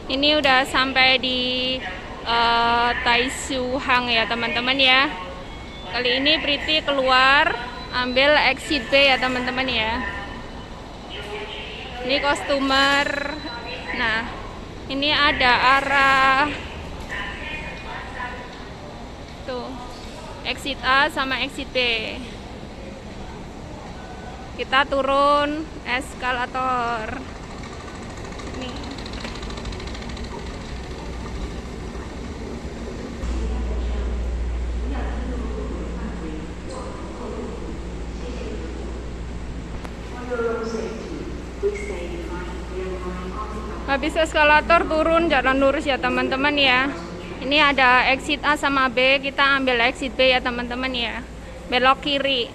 Ini udah sampai di Taishuhang ya teman-teman ya. Kali ini Priti keluar ambil exit B ya teman-teman ya. Ini customer. Nah, ini ada arah tuh exit A sama exit B. Kita turun eskalator. Nih. Habis eskalator turun jalan lurus ya teman-teman ya. Ini ada exit A sama B, kita ambil exit B ya teman-teman ya. Belok kiri.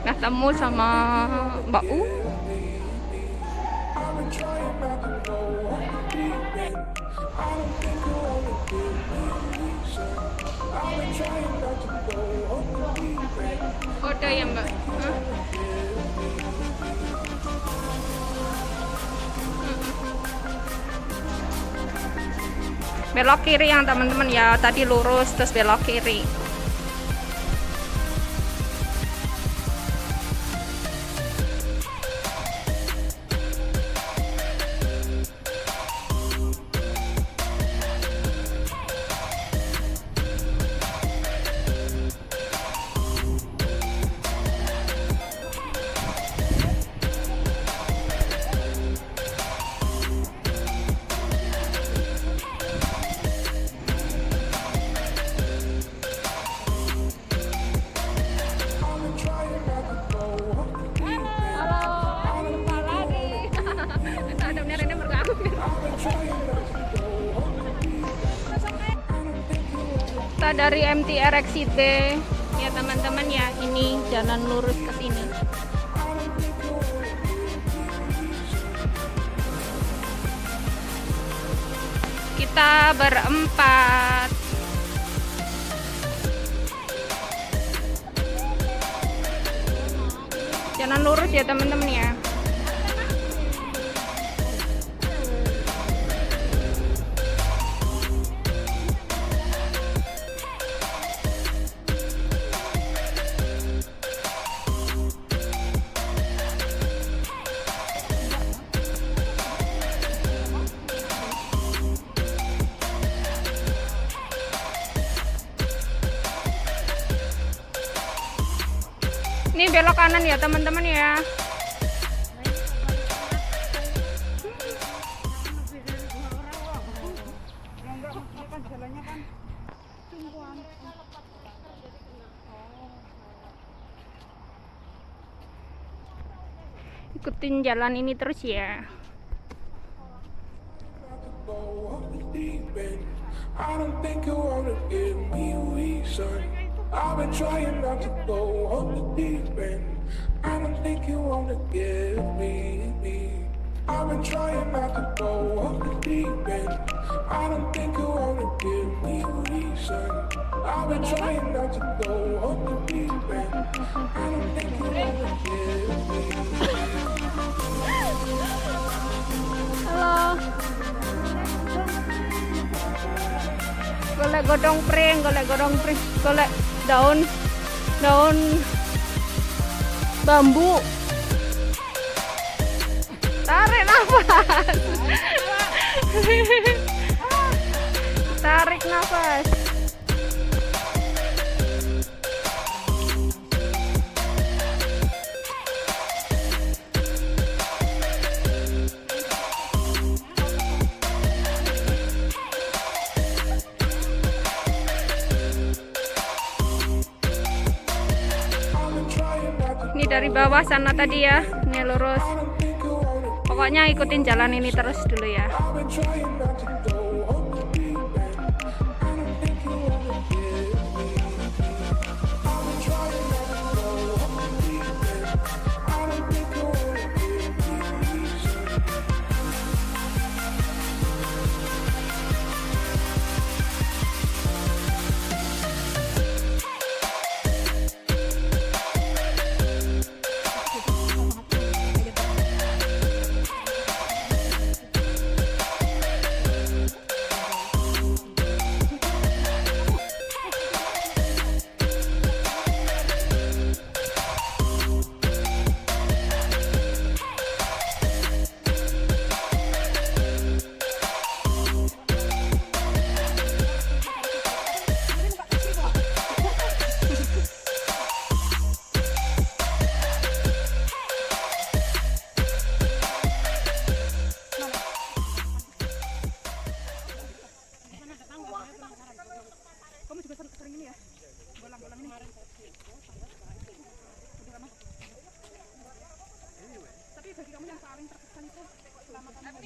Nah, temu sama Mbak U. Kode ya Mbak. Belok kiri yang teman-teman ya, tadi lurus terus belok kiri. Kita dari MTR exit B ya teman-teman ya, ini jalan lurus ke sini. Kita berempat. Jalan lurus ya teman-teman ya. Ini belok kanan ya teman-teman ya. Ikutin jalan ini terus ya. I've been trying not to go off the deep end. I don't think you wanna give me. I've been trying not to go off the deep end. I don't think you wanna give me a reason. I've been trying not to go off the deep end. I don't think you wanna give me. Halo. Golek godong pring, golek daun bambu. Tarik nafas. Tarik nafas. bawah sana tadi ya. Ini lurus. Pokoknya ikutin jalan ini terus dulu ya. I've been trying not to go off the deep end. I don't think you wanna give me. I've been trying not to go off the deep end. I don't think you wanna give me reason. Kamu juga sering ini ya? Bolang-bolang ini. Tapi bagi kamu yang paling terkesan itu selama kamu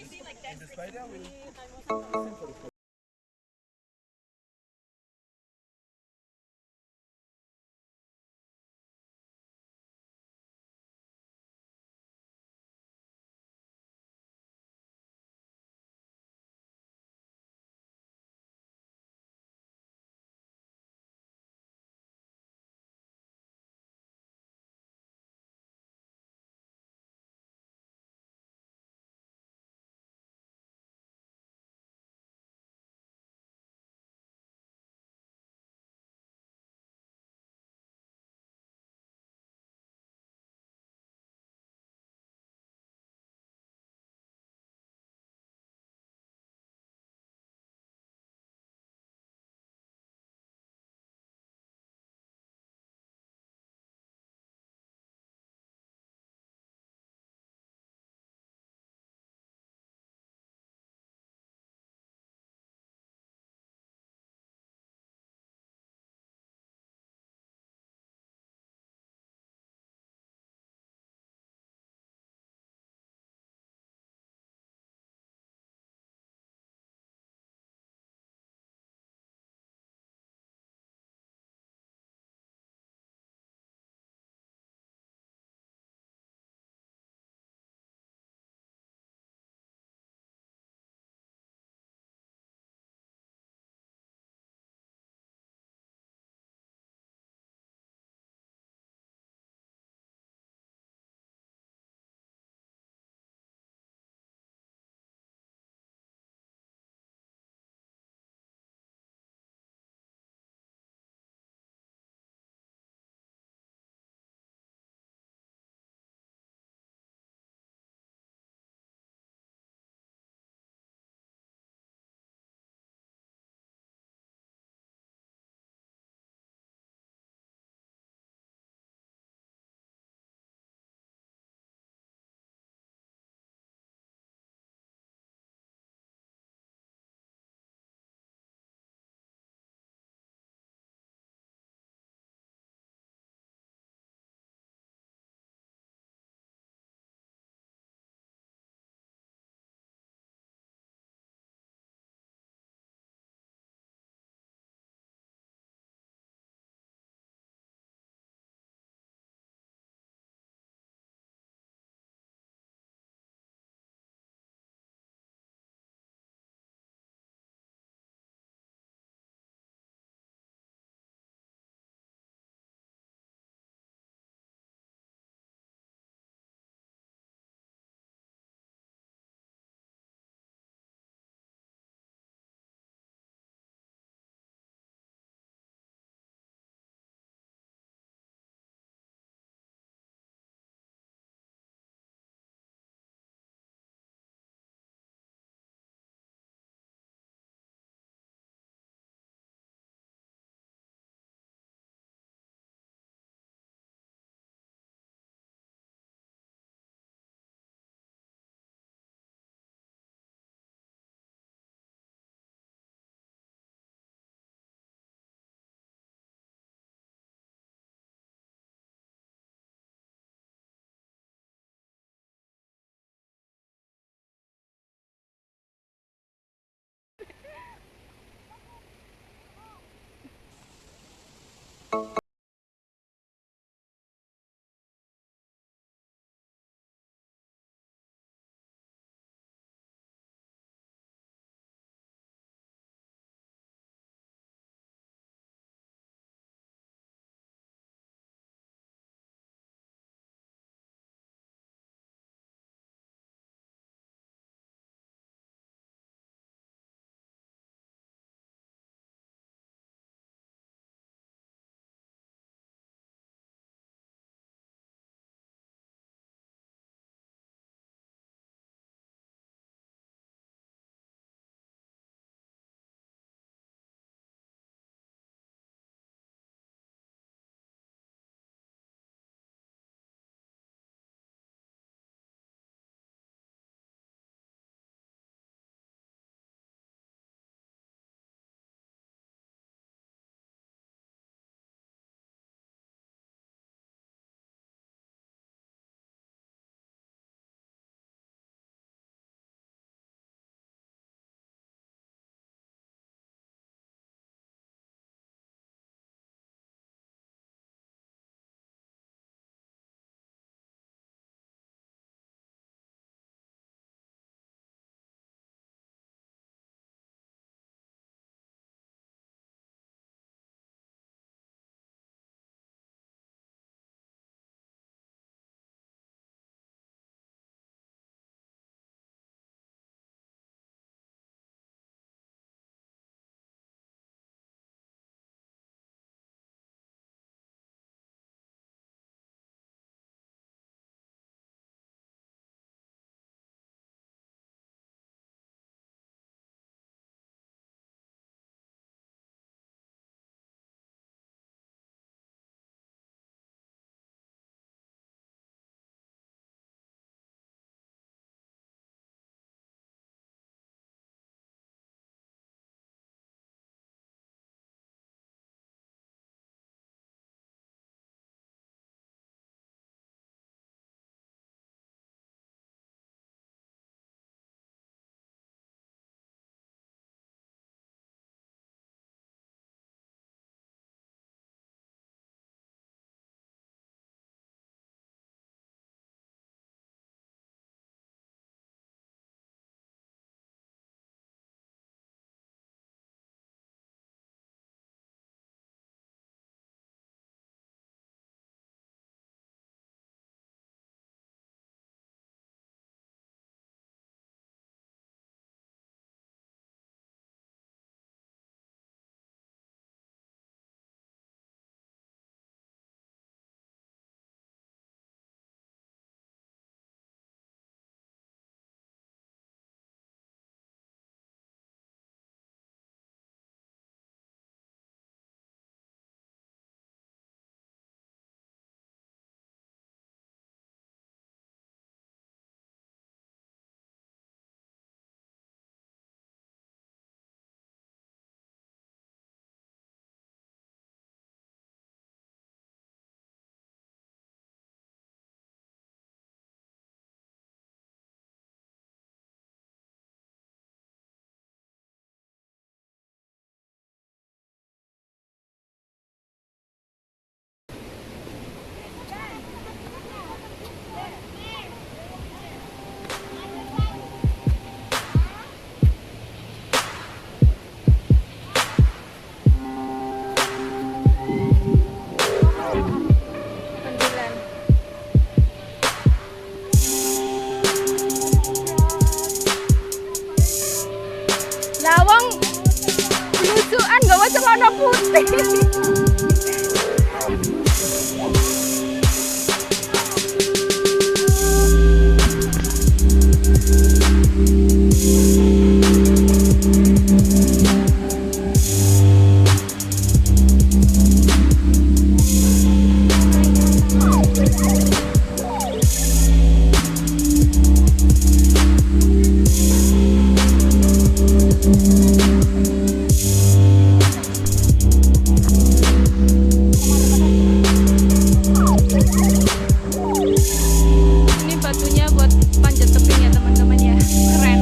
Ini batunya buat panjat tebing ya teman-teman ya, keren.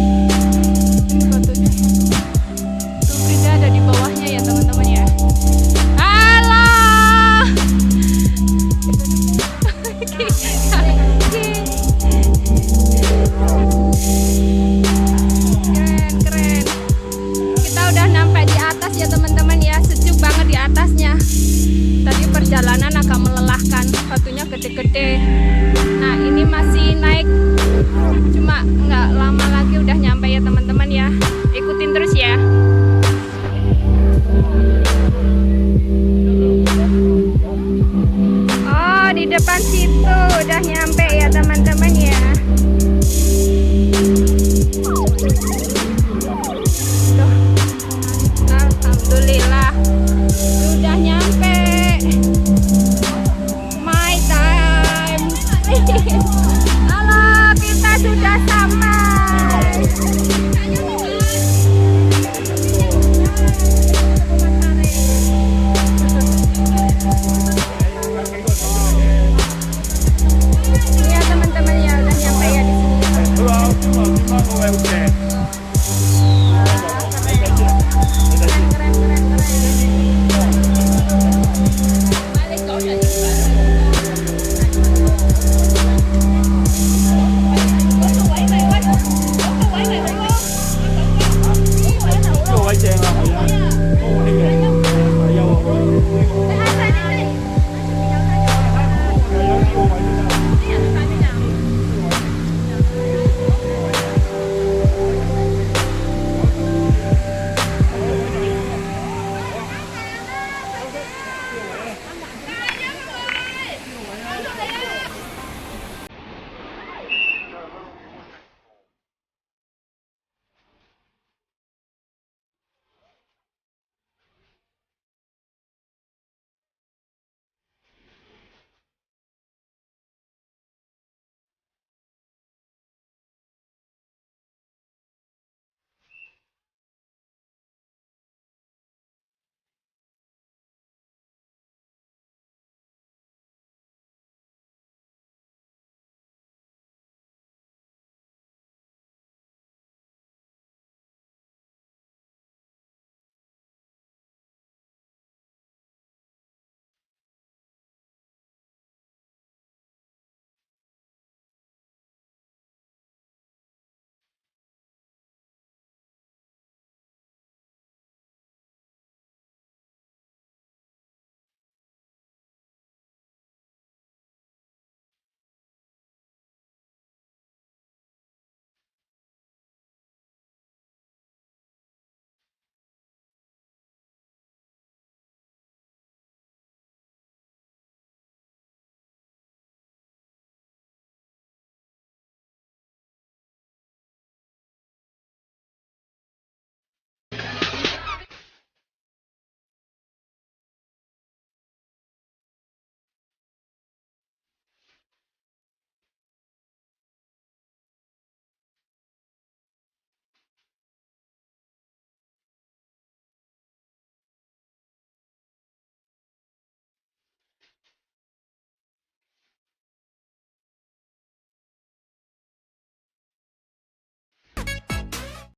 Ini batunya. Tuh Frida ada di bawahnya ya teman-teman ya. Alah. Keren. Kita udah sampai di atas ya teman-teman ya, sejuk banget di atasnya. Tadi perjalanan agak melelahkan, batunya gede-gede. Nah ini masih naik, cuma nggak lama lagi udah nyampe ya teman-teman ya. Ikutin terus ya. Oh di depan situ udah nyampe ya teman-teman ya. Tuh. Alhamdulillah udah nyampe. My time.